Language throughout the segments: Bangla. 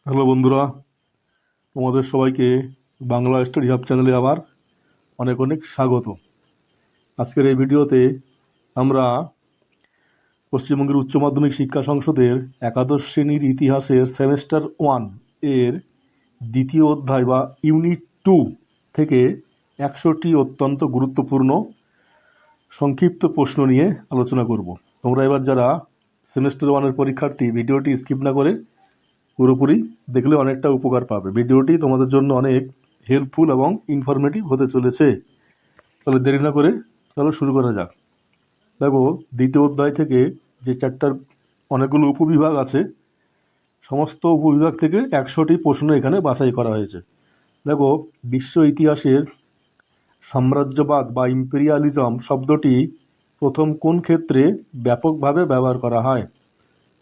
হ্যালো বন্ধুরা, তোমাদের সবাইকে বাংলা স্টাডি হাব চ্যানেলে আবার অনেক অনেক স্বাগত। আজকের এই ভিডিওতে আমরা পশ্চিমবঙ্গের উচ্চ মাধ্যমিক শিক্ষা সংসদের একাদশ শ্রেণীর ইতিহাসের সেমেস্টার 1 এর দ্বিতীয় অধ্যায় বা ইউনিট 2 থেকে 100টি অত্যন্ত গুরুত্বপূর্ণ সংক্ষিপ্ত প্রশ্ন নিয়ে আলোচনা করব। তোমরা এবার যারা সেমেস্টার 1 এর পরীক্ষার্থী, ভিডিওটি স্কিপ না করে পুরোপুরি দেখলে অনেকটা উপকার পাবে। ভিডিওটি তোমাদের জন্য অনেক হেল্পফুল এবং ইনফরমেটিভ হতে চলেছে। তাহলে দেরি না করে চলো শুরু করা যাক। দেখো, দ্বিতীয় অধ্যায় থেকে যে চ্যাপ্টার অনেকগুলো উপবিভাগ আছে, সমস্ত উপবিভাগ থেকে 100টি প্রশ্ন এখানে বাছাই করা হয়েছে। দেখো, বিশ্ব ইতিহাসের সাম্রাজ্যবাদ বা ইম্পেরিয়ালিজম শব্দটি প্রথম কোন ক্ষেত্রে ব্যাপকভাবে ব্যবহার করা হয়?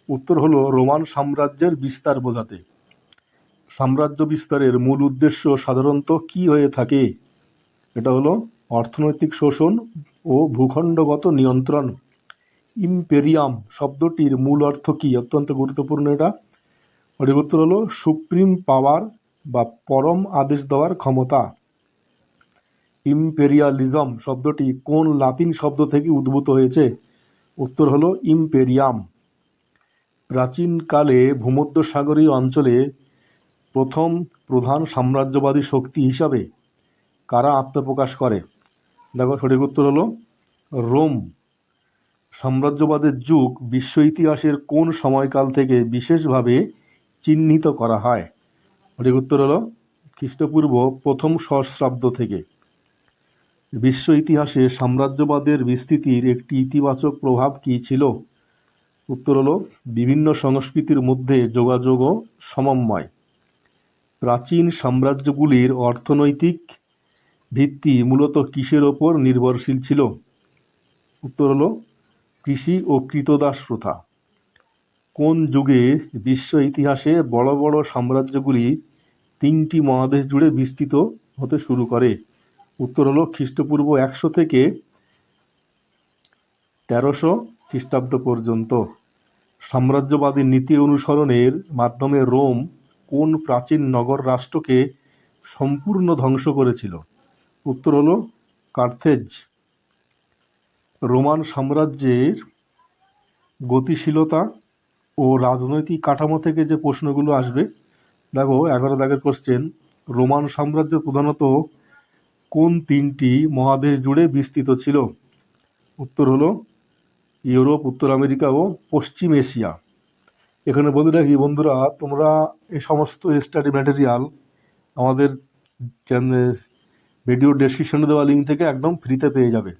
উত্তর হলো রোমান সাম্রাজ্যের বিস্তার বোঝাতে। সাম্রাজ্য বিস্তারের মূল উদ্দেশ্য সাধারণত কী হয়ে থাকে? এটা হলো অর্থনৈতিক শোষণ ও ভূখণ্ডগত নিয়ন্ত্রণ। ইম্পেরিয়াম শব্দটির মূল অর্থ কী? অত্যন্ত গুরুত্বপূর্ণ এটা। এর উত্তর হলো সুপ্রিম পাওয়ার বা পরম আদেশ দেওয়ার ক্ষমতা। ইম্পেরিয়ালিজম শব্দটি কোন লাতিন শব্দ থেকে উদ্ভূত হয়েছে? উত্তর হলো ইম্পেরিয়াম। প্রাচীনকালে ভূমধ্যসাগরীয় অঞ্চলে প্রথম প্রধান সাম্রাজ্যবাদী শক্তি হিসাবে কারা আত্মপ্রকাশ করে? দেখো, সঠিক উত্তর হলো রোম। সাম্রাজ্যবাদের যুগ বিশ্ব ইতিহাসের কোন সময়কাল থেকে বিশেষভাবে চিহ্নিত করা হয়? সঠিক উত্তর হলো খ্রিস্টপূর্ব প্রথম সহস্রাব্দ থেকে। বিশ্ব ইতিহাসে সাম্রাজ্যবাদের বিস্তৃতির একটি ইতিবাচক প্রভাব কী ছিল? উত্তর হলো বিভিন্ন সংস্কৃতির মধ্যে যোগাযোগ ও সমন্বয়। প্রাচীন সাম্রাজ্যগুলির অর্থনৈতিক ভিত্তি মূলত কিসের ওপর নির্ভরশীল ছিল? উত্তর হলো কৃষি ও কৃতদাস প্রথা। কোন যুগে বিশ্ব ইতিহাসে বড় বড় সাম্রাজ্যগুলি 3টি মহাদেশ জুড়ে বিস্তৃত হতে শুরু করে? উত্তর হলো খ্রিস্টপূর্ব 100 থেকে 1300 খ্রিস্টাব্দ পর্যন্ত। সাম্রাজ্যবাদী নীতি অনুসরণের মাধ্যমে রোম কোন প্রাচীন নগর রাষ্ট্রকে সম্পূর্ণ ধ্বংস করেছিল? উত্তর হলো কার্থেজ। রোমান সাম্রাজ্যের গতিশীলতা ও রাজনৈতিক কাঠামো থেকে যে প্রশ্নগুলো আসবে, দেখো 11 দাগের কোশ্চেন, রোমান সাম্রাজ্য প্রধানত কোন 3টি মহাদেশ জুড়ে বিস্তৃত ছিল? উত্তর হলো ইউরোপ, উত্তর আমেরিকা ও পশ্চিম এশিয়া। এখানে বলে রাখি বন্ধুরা, তোমরা এই সমস্ত স্টাডি ম্যাটেরিয়াল আমাদের ভিডিও ডেসক্রিপশনে দেওয়া লিঙ্ক থেকে একদম ফ্রিতে পেয়ে যাবে,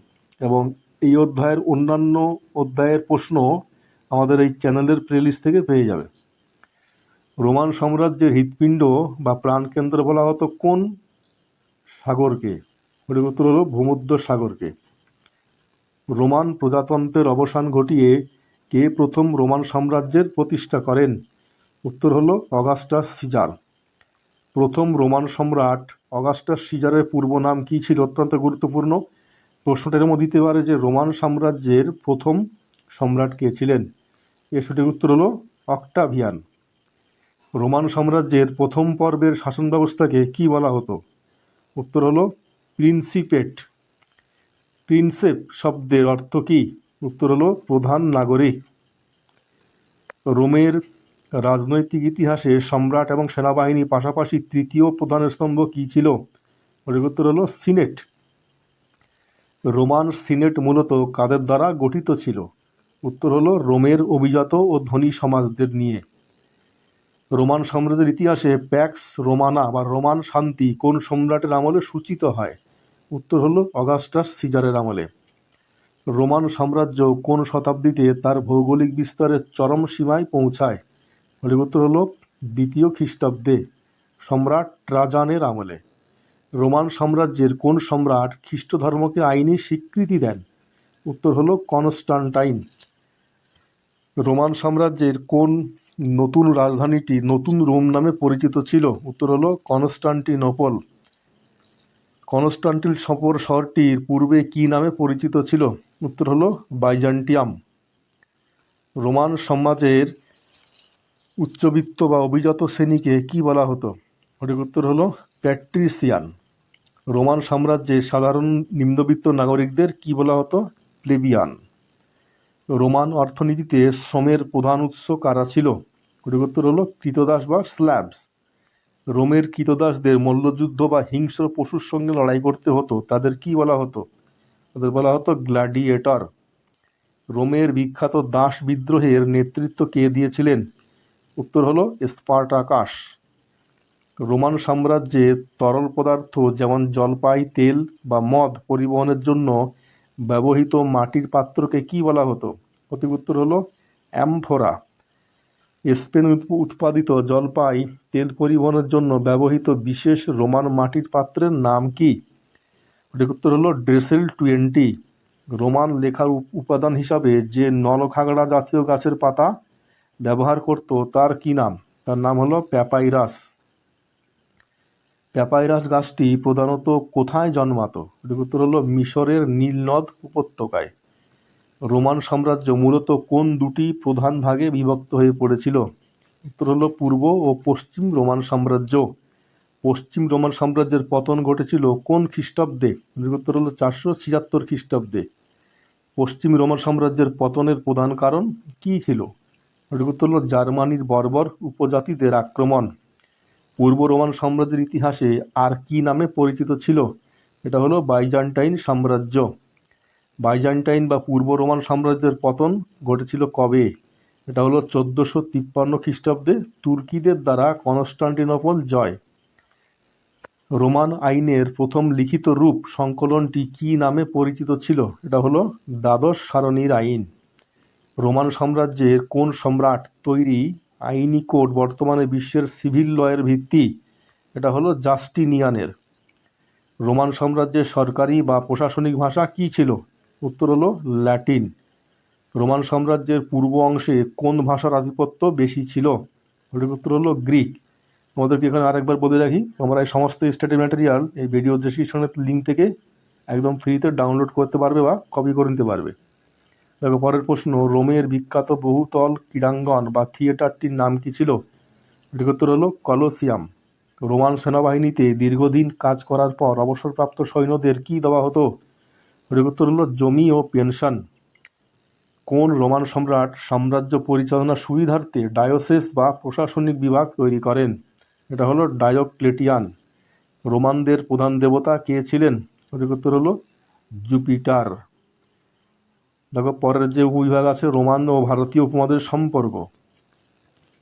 এবং এই অধ্যায়ের অন্যান্য অধ্যায়ের প্রশ্ন আমাদের এই চ্যানেলের প্লেলিস্ট থেকে পেয়ে যাবে। রোমান সাম্রাজ্যের হৃৎপিণ্ড বা প্রাণকেন্দ্র বলা হতো কোন সাগরকে? সঠিক উত্তর হলো ভূমধ্য সাগরকে। রোমান প্রজাতন্ত্রের অবসান ঘটিয়ে কে প্রথম রোমান সাম্রাজ্যের প্রতিষ্ঠা করেন? উত্তর হলো অগাস্টাস সিজার। প্রথম রোমান সম্রাট অগাস্টাস সিজারের পূর্ব নাম কী ছিল? অত্যন্ত গুরুত্বপূর্ণ প্রশ্নটার মধ্যে দিতে পারে যে রোমান সাম্রাজ্যের প্রথম সম্রাট কে ছিলেন? এর সঠিক উত্তর হলো অক্টাভিয়ান। রোমান সাম্রাজ্যের প্রথম পর্বের শাসন ব্যবস্থাকে কি বলা হতো? উত্তর হলো প্রিন্সিপেট। প্রিন্সেপ শব্দের অর্থ কী? উত্তর হলো প্রধান নাগরিক। রোমের রাজনৈতিক ইতিহাসে সম্রাট এবং সেনাবাহিনী পাশাপাশি তৃতীয় প্রধান স্তম্ভ কী ছিল? সঠিক উত্তর হলো সিনেট। রোমান সিনেট মূলত কাদের দ্বারা গঠিত ছিল? উত্তর হলো রোমের অভিজাত ও ধনী সমাজদের নিয়ে। রোমান সাম্রাজ্যের ইতিহাসে প্যাক্স রোমানা বা রোমান শান্তি কোন সম্রাটের আমলে সূচিত হয়? উত্তর হলো অগাস্টাস সিজারের আমলে। রোমান সাম্রাজ্য কোন শতাব্দীতে তার ভৌগোলিক বিস্তারের চরম সীমায় পৌঁছায়? সঠিক উত্তর হলো 2য় খ্রিস্টাব্দে, সম্রাট ট্রাজানের আমলে। রোমান সাম্রাজ্যের কোন সম্রাট খ্রিস্ট ধর্মকে আইনি স্বীকৃতি দেন? উত্তর হলো কনস্টান্টাইন। রোমান সাম্রাজ্যের কোন নতুন রাজধানীটি নতুন রোম নামে পরিচিত ছিল? উত্তর হলো কনস্টান্টিনোপল। কনস্টান্টিন শহরটির পূর্বে কী নামে পরিচিত ছিল? উত্তর হলো বাইজান্টিয়াম। রোমান সমাজের উচ্চবিত্ত বা অভিজাত শ্রেণীকে কি বলা হতো? সঠিক উত্তর হলো প্যাট্রিসিয়ান। রোমান সাম্রাজ্যে সাধারণ নিম্নবিত্ত নাগরিকদের কি বলা হতো? প্লেবিয়ান। রোমান অর্থনীতিতে শ্রমের প্রধান উৎস কারা ছিল? সঠিক উত্তর হলো কৃতদাস বা স্ল্যাবস। রোমের কৃতদাসদের মল্লযুদ্ধ বা হিংস্র পশুর সঙ্গে লড়াই করতে হতো, তাদের কি বলা হতো? তাদের বলা হতো গ্ল্যাডিয়েটর। রোমের বিখ্যাত দাস বিদ্রোহের নেতৃত্ব কে দিয়েছিলেন? উত্তর হলো স্পার্টাকাস। রোমান সাম্রাজ্যে তরল পদার্থ যেমন জলপাই, তেল বা মদ পরিবহনের জন্য ব্যবহৃত মাটির পাত্রকে কি বলা হতো? সঠিক উত্তর হলো অ্যামফোরা। স্পেন উৎপাদিত জলপাই তেল পরিবহনের জন্য ব্যবহৃত বিশেষ রোমান মাটির পাত্রের নাম কি? সঠিক উত্তর হলো ড্রেসেল 20। রোমান লেখার উপাদান হিসাবে যে নলখাগড়া জাতীয় গাছের পাতা ব্যবহার করত তার কি নাম? তার নাম হলো প্যাপাইরাস। প্যাপাইরাস গাছটি প্রধানত কোথায় জন্মাতো? সঠিক উত্তর হলো মিশরের নীল নদ উপত্যকায়। রোমান সাম্রাজ্য মূলত কোন দুটি প্রধান ভাগে বিভক্ত হয়ে পড়েছিল? উত্তর হলো পূর্ব ও পশ্চিম রোমান সাম্রাজ্য। পশ্চিম রোমান সাম্রাজ্যের পতন ঘটেছিল কোন খ্রিস্টাব্দে? সঠিক উত্তর হলো 476 খ্রিস্টাব্দে। পশ্চিম রোমান সাম্রাজ্যের পতনের প্রধান কারণ কি ছিল? সঠিক উত্তর হলো জার্মানির বর্বর উপজাতিদের আক্রমণ। পূর্ব রোমান সাম্রাজ্যের ইতিহাসে আর কি নামে পরিচিত ছিল? এটা হলো বাইজান্টাইন সাম্রাজ্য। বাইজান্টাইন বা পূর্ব রোমান সাম্রাজ্যের পতন ঘটেছিল কবে? এটা হলো 1453 খ্রিস্টাব্দে তুর্কিদের দ্বারা কনস্টান্টিনোপল জয়। রোমান আইনের প্রথম লিখিত রূপ সংকলনটি কি নামে পরিচিত ছিল? এটা হলো দ্বাদশ সারণীর আইন। রোমান সাম্রাজ্যের কোন সম্রাট তৈরি আইনি কোড বর্তমানে বিশ্বের সিভিল লয়ের ভিত্তি? এটা হলো জাস্টিনিয়ানের। রোমান সাম্রাজ্যের সরকারি বা প্রশাসনিক ভাষা কি ছিল? উত্তর হলো ল্যাটিন। রোমান সাম্রাজ্যের পূর্ব অংশে কোন ভাষার আধিপত্য বেশি ছিল? সঠিক উত্তর হলো গ্রিক। আমাদেরকে এখানে আরেকবার বলে রাখি, তোমরা এই সমস্ত স্টাডি ম্যাটেরিয়াল এই ভিডিও ডেসক্রিপশনের লিঙ্ক থেকে একদম ফ্রিতে ডাউনলোড করতে পারবে বা কপি করে নিতে পারবে। দেখো পরের প্রশ্ন, রোমের বিখ্যাত বহুতল ক্রীড়াঙ্গন বা থিয়েটারটির নাম কি ছিল? সঠিক উত্তর হলো কলোসিয়াম। রোমান সেনাবাহিনীতে দীর্ঘদিন কাজ করার পর অবসরপ্রাপ্ত সৈন্যদের কি দেওয়া হতো? সঠিক উত্তর হলো জমি ও পেনশন। কোন রোমান সম্রাট সাম্রাজ্য পরিচালনার সুবিধার্থে ডায়োসেস বা প্রশাসনিক বিভাগ তৈরি করেন? এটা হলো ডায়োক্লেটিয়ান। রোমানদের প্রধান দেবতা কে ছিলেন? সঠিক উত্তর হলো জুপিটার। দেখো পরের যে উপবিভাগ আছে রোমান ও ভারতীয় উপমহাদেশের সম্পর্ক।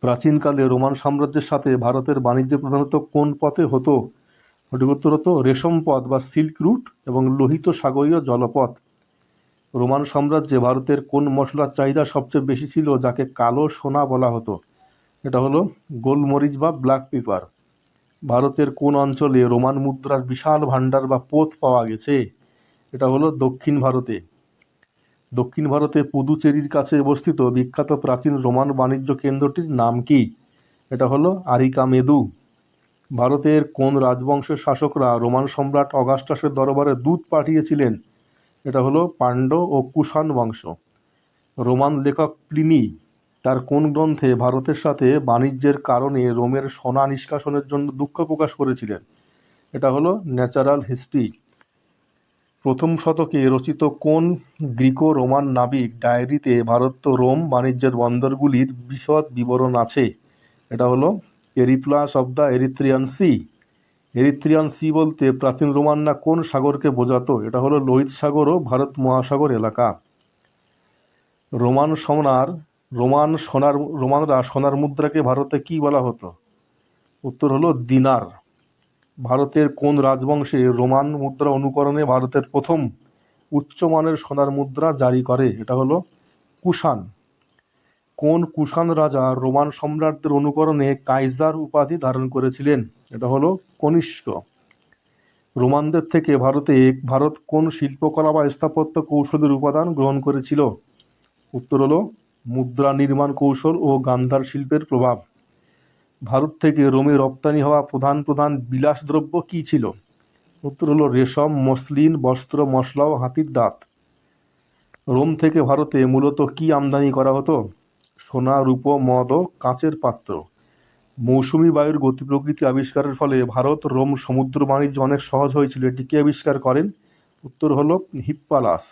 প্রাচীনকালে রোমান সাম্রাজ্যের সাথে ভারতের বাণিজ্য প্রধানত কোন পথে হতো? সঠিক উত্তর হতো রেশম পথ বা সিল্ক রুট এবং লোহিত সাগরীয় জলপথ। রোমান সাম্রাজ্যে ভারতের কোন মশলার চাহিদা সবচেয়ে বেশি ছিল যাকে কালো সোনা বলা হতো? এটা হলো গোলমরিচ বা ব্ল্যাক পেপার। ভারতের কোন অঞ্চলে রোমান মুদ্রার বিশাল ভাণ্ডার বা পোত পাওয়া গেছে? এটা হলো দক্ষিণ ভারতে। দক্ষিণ ভারতে পুদুচেরির কাছে অবস্থিত বিখ্যাত প্রাচীন রোমান বাণিজ্য কেন্দ্রটির নাম কি? এটা হলো আরিকামেদু। ভারতের কোন রাজবংশের শাসকরা রোমান সম্রাট অগাস্টাসের দরবারে দূত পাঠিয়েছিলেন? এটা হলো পাণ্ড্য ও কুষাণ বংশ। রোমান লেখক প্লিনি তার কোন গ্রন্থে ভারতের সাথে বাণিজ্যের কারণে রোমের সোনা নিষ্কাশনের জন্য দুঃখ প্রকাশ করেছিলেন? এটা হলো ন্যাচারাল হিস্ট্রি। প্রথম শতকে রচিত কোন গ্রিকো রোমান নাবিক ডায়েরিতে ভারত ও রোম বাণিজ্যের বন্দরগুলির বিশদ বিবরণ আছে? এটা হলো Periplus of the Erythraean Sea. Erythraean Sea বলতে প্রাচীন রোমানরা কোন সাগরকে বোঝাতো? এটা হলো লোহিত সাগর ও ভারত মহাসাগর এলাকা। রোমানরা সোনার মুদ্রাকে ভারতে কি বলা হতো? উত্তর হলো দিনার। ভারতের কোন রাজবংশে রোমান মুদ্রা অনুকরণে ভারতের প্রথম উচ্চমানের সোনার মুদ্রা জারি করে? এটা হলো কুষাণ। কোন কুষাণ রাজা রোমান সম্রাটদের অনুকরণে কাইজার উপাধি ধারণ করেছিলেন? এটা হলো কনিষ্ক। রোমানদের থেকে ভারত কোন শিল্পকলা বা স্থাপত্য কৌশলের উপাদান গ্রহণ করেছিল? উত্তর হলো মুদ্রা নির্মাণ কৌশল ও গান্ধার শিল্পের প্রভাব। ভারত থেকে রোমে রপ্তানি হওয়া প্রধান প্রধান বিলাসদ্রব্য কী ছিল? উত্তর হলো রেশম, মসলিন, বস্ত্র, মশলা ও হাতির দাঁত। রোম থেকে ভারতে মূলত কি আমদানি করা হতো? সোনা, রূপো, মদ ও কাচের পাত্র। মৌসুমী বায়ুর গতি প্রকৃতি আবিষ্কারের ফলে ভারত রোম সমুদ্র বাণিজ্য অনেক সহজ হয়েছিল। এটি কে আবিষ্কার করেন? উত্তর হলো হিপ্পালাস।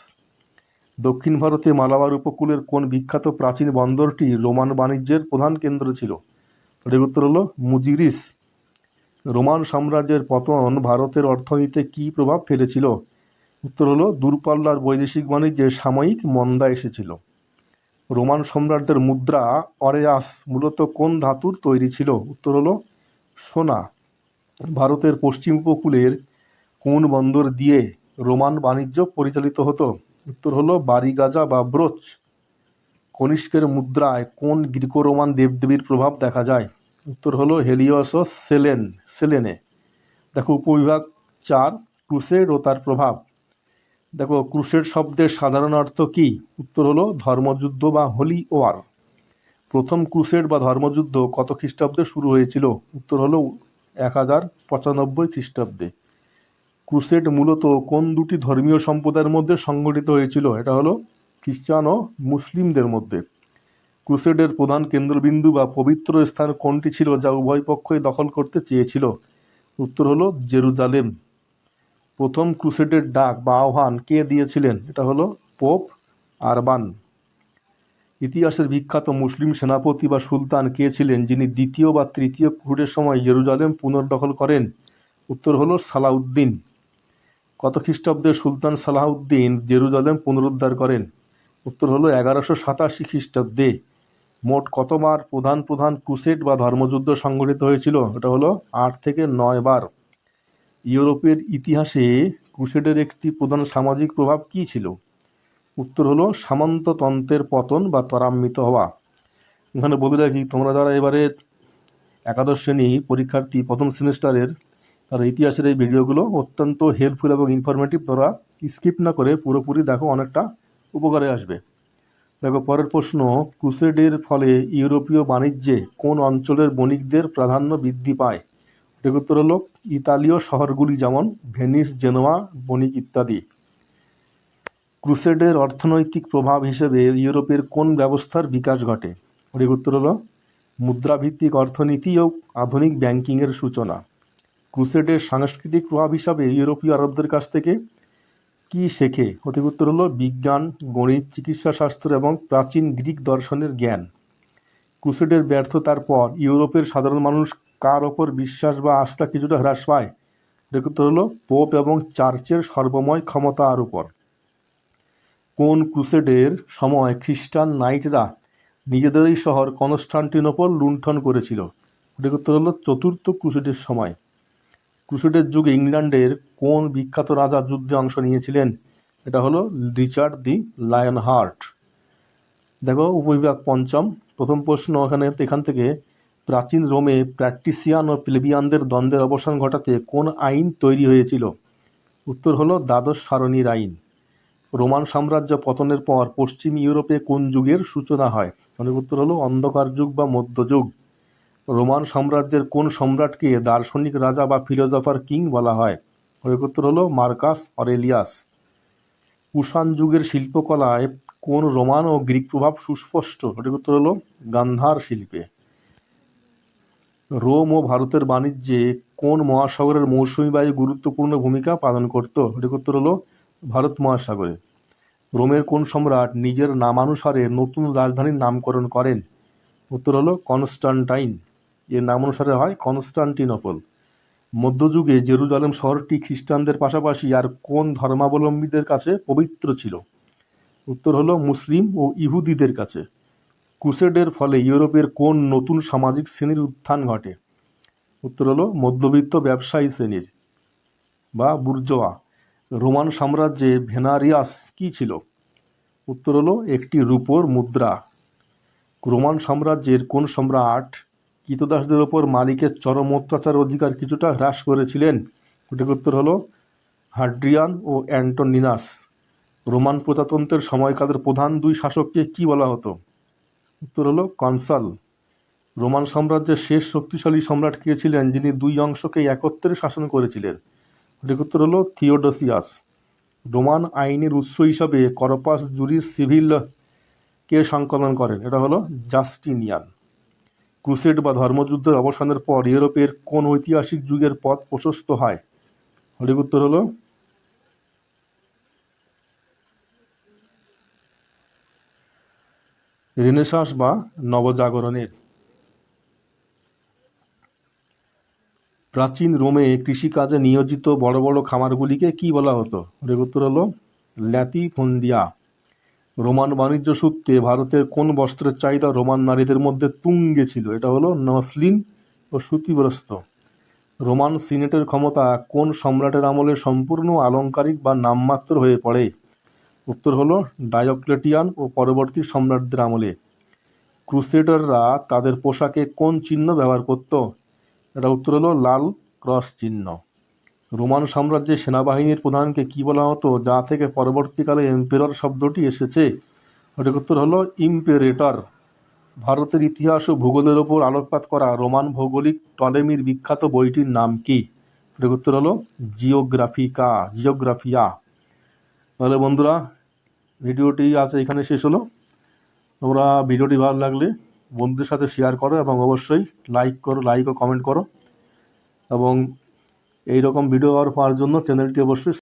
দক্ষিণ ভারতে মালাবার উপকূলের কোন বিখ্যাত প্রাচীন বন্দরটি রোমান বাণিজ্যের প্রধান কেন্দ্র ছিল? এটির উত্তর হলো মুজিরিস। রোমান সাম্রাজ্যের পতন ভারতের অর্থনীতিতে কী প্রভাব ফেলেছিল? উত্তর হলো দূরপাল্লার বৈদেশিক বাণিজ্যে সাময়িক মন্দা এসেছিল। রোমান সম্রাটদের মুদ্রা অরেয়াস মূলত কোন ধাতুর তৈরি ছিল? উত্তর হলো সোনা। ভারতের পশ্চিম উপকূলের কোন বন্দর দিয়ে রোমান বাণিজ্য পরিচালিত হতো? উত্তর হলো বারিগাজা বা ব্রোচ। কনিষ্কের মুদ্রায় কোন গ্রিকো রোমান দেবদেবীর প্রভাব দেখা যায়? উত্তর হলো হেলিওস ও সেলেনে। দেখো উপবিভাগ 4, ক্রুসেড ও তার প্রভাব। দেখো ক্রুসেড শব্দের সাধারণ অর্থ কি? উত্তর হলো ধর্মযুদ্ধ বা হোলি ওয়ার। প্রথম ক্রুসেড বা ধর্মযুদ্ধ কত খ্রিস্টাব্দে শুরু হয়েছিল? উত্তর হলো 1095 খ্রিস্টাব্দে। ক্রুসেড মূলত কোন দুটি ধর্মীয় সম্প্রদায়ের মধ্যে সংগঠিত হয়েছিল? এটা হলো খ্রিস্টান ও মুসলিমদের মধ্যে। ক্রুসেডের প্রধান কেন্দ্রবিন্দু বা পবিত্র স্থান কোনটি ছিল যা উভয় পক্ষই দখল করতে চেয়েছিল? উত্তর হলো জেরুজালেম। প্রথম ক্রুসেডের ডাক বা আহ্বান কে দিয়েছিলেন? এটা হলো পোপ আরবান। ইতিহাসের বিখ্যাত মুসলিম সেনাপতি বা সুলতান কে ছিলেন যিনি দ্বিতীয় বা তৃতীয় ক্রুসেডের সময় জেরুজালেম পুনর্দখল করেন? উত্তর হলো সালাউদ্দিন। কত খ্রিস্টাব্দে সুলতান সালাহউদ্দিন জেরুজালেম পুনরুদ্ধার করেন? উত্তর হলো 1187 খ্রিস্টাব্দে। মোট কতবার প্রধান ক্রুসেড বা ধর্মযুদ্ধ সংঘটিত হয়েছিল? এটা হলো 8 থেকে 9 বার। ইউরোপের ইতিহাসে ক্রুসেডের একটি প্রধান সামাজিক প্রভাব কী ছিল? উত্তর হলো সামন্ততন্ত্রের পতন বা ত্বরান্বিত হওয়া। এখানে বলে রাখি, তোমরা যারা এবারে একাদশ শ্রেণী পরীক্ষার্থী প্রথম সেমিস্টারের, তারা ইতিহাসের এই ভিডিওগুলো অত্যন্ত হেল্পফুল এবং ইনফরমেটিভ, তোরা স্কিপ না করে পুরোপুরি দেখো, অনেকটা উপকারে আসবে। দেখো পরের প্রশ্ন, ক্রুসেডের ফলে ইউরোপীয় বাণিজ্যে কোন অঞ্চলের বণিকদের প্রাধান্য বৃদ্ধি পায়? এর উত্তর হলো ইতালীয় শহরগুলি যেমন ভেনিস, জেনোয়া, বণিক ইত্যাদি। ক্রুসেডের অর্থনৈতিক প্রভাব হিসেবে ইউরোপের কোন ব্যবস্থার বিকাশ ঘটে? এর উত্তর হলো মুদ্রাভিত্তিক অর্থনীতি ও আধুনিক ব্যাংকিংয়ের সূচনা। ক্রুসেডের সাংস্কৃতিক প্রভাব হিসাবে ইউরোপীয় আরবদের কাছ থেকে কি শেখে? সঠিক উত্তর হলো বিজ্ঞান, গণিত, চিকিৎসা শাস্ত্র এবং প্রাচীন গ্রিক দর্শনের জ্ঞান। ক্রুসেডের ব্যর্থতার পর ইউরোপের সাধারণ মানুষ কার ওপর বিশ্বাস বা আস্থা কিছুটা হ্রাস পায়? এর উত্তর হলো পোপ এবং চার্চের সর্বময় ক্ষমতার উপর। কোন ক্রুসেডের সময় খ্রিস্টান নাইটরা নিজেদেরই শহর কনস্টান্টিনোপল লুণ্ঠন করেছিল? এর উত্তর হলো চতুর্থ ক্রুসেডের সময়। ক্রুসেডের যুগে ইংল্যান্ডের কোন বিখ্যাত রাজা যুদ্ধে অংশ নিয়েছিলেন? এটা হলো রিচার্ড দি লায়ন হার্ট। দেখো উপবিভাগ 5, প্রথম প্রশ্ন এখান থেকে, প্রাচীন রোমে প্র্যাকটিসিয়ান ও প্লেবিয়ানদের দ্বন্দ্বের অবসান ঘটাতে কোন আইন তৈরি হয়েছিল? উত্তর হলো দ্বাদশ সারণীর আইন। রোমান সাম্রাজ্য পতনের পর পশ্চিম ইউরোপে কোন যুগের সূচনা হয়? উত্তর হলো অন্ধকার যুগ বা মধ্যযুগ। রোমান সাম্রাজ্যের কোন সম্রাটকে দার্শনিক রাজা বা ফিলোজফার কিং বলা হয়? উত্তর হলো মার্কাস অরেলিয়াস। কুষাণ যুগের শিল্পকলায় কোন রোমান ও গ্রিক প্রভাব সুস্পষ্ট? উত্তর হলো গান্ধার শিল্পে। রোম ও ভারতের বাণিজ্যে কোন মহাসাগরের মৌসুমী বায়ু গুরুত্বপূর্ণ ভূমিকা পালন করত? উত্তর হলো ভারত মহাসাগরে। রোমের কোন সম্রাট নিজের নামানুসারে নতুন রাজধানীর নামকরণ করেন? উত্তর হলো কনস্টান্টাইন। এর নামানুসারে হয় কনস্টান্টিনোপল। মধ্যযুগে জেরুজালেম শহরটি খ্রিস্টানদের পাশাপাশি আর কোন ধর্মাবলম্বীদের কাছে পবিত্র ছিল? উত্তর হলো মুসলিম ও ইহুদিদের কাছে। ক্রুসেডের ফলে ইউরোপের কোন নতুন সামাজিক শ্রেণীর উত্থান ঘটে? উত্তর হলো মধ্যবিত্ত ব্যবসায়ী শ্রেণীর বা বুর্জোয়া। রোমান সাম্রাজ্যে ভেনারিয়াস কি ছিল? উত্তর হলো একটি রূপোর মুদ্রা। রোমান সাম্রাজ্যের কোন সম্রাট কৃতদাসদের ওপর মালিকের চরম অত্যাচার অধিকার কিছুটা হ্রাস করেছিলেন? এটির উত্তর হলো হাড্রিয়ান ও অ্যান্টোনিনাস। রোমান প্রজাতন্ত্রের সময়কালের প্রধান দুই শাসককে কি বলা হতো? উত্তর হলো কনসাল। রোমান সাম্রাজ্যের শেষ শক্তিশালী সম্রাট কে ছিলেন যিনি দুই অংশকে একত্রে শাসন করেছিলেন? এটির উত্তর হলো থিওডোসিয়াস। রোমান আইনের উৎস হিসাবে করপাস জুরিস সিভিল কে সংকলন করেন? এটা হলো জাস্টিনিয়ান। ক্রুসেড বা ধর্মযুদ্ধের অবসানের পর ইউরোপের কোন ঐতিহাসিক যুগের পথ প্রশস্ত হয়? সঠিক উত্তর হলো রেনেসাঁস বা নবজাগরণের। প্রাচীন রোমে কৃষিকাজে নিয়োজিত বড় বড় খামারগুলিকে কি বলা হতো? সঠিক উত্তর হলো ল্যাটিফোন্ডিয়া। রোমান বাণিজ্য সূত্রে ভারতের কোন বস্ত্রের চাহিদা রোমান নারীদের মধ্যে তুঙ্গে ছিল? এটা হলো মসলিন ও সুতিবস্ত্র। রোমান সিনেটের ক্ষমতা কোন সম্রাটের আমলে সম্পূর্ণ আলংকারিক বা নামমাত্র হয়ে পড়ে? উত্তর হলো ডায়োক্লেটিয়ান ও পরবর্তী সম্রাটদের আমলে। ক্রুসেডাররা তাদের পোশাকে কোন চিহ্ন ব্যবহার করত? এটা উত্তর হলো লাল ক্রস চিহ্ন। রোমান সাম্রাজ্যের সেনাবাহিনীর প্রধানকে কি বলা হতো, যা থেকে পরবর্তীকালে এম্পেরর শব্দটি এসেছে? সঠিক উত্তর হলো ইম্পেরেটর। ভারতের ইতিহাস ও ভূগোলের ওপর আলোকপাত করা রোমান ভৌগোলিক টলেমির বিখ্যাত বইটির নাম কি? সঠিক উত্তর হলো জিওগ্রাফিয়া। তাহলে বন্ধুরা, ভিডিওটি আজ এখানে শেষ হলো। তোমরা ভিডিওটি ভালো লাগলে বন্ধুদের সাথে শেয়ার করো এবং অবশ্যই লাইক ও কমেন্ট করো এবং এই রকম ভিডিও পাওয়ার জন্য চ্যানেলটি অবশ্যই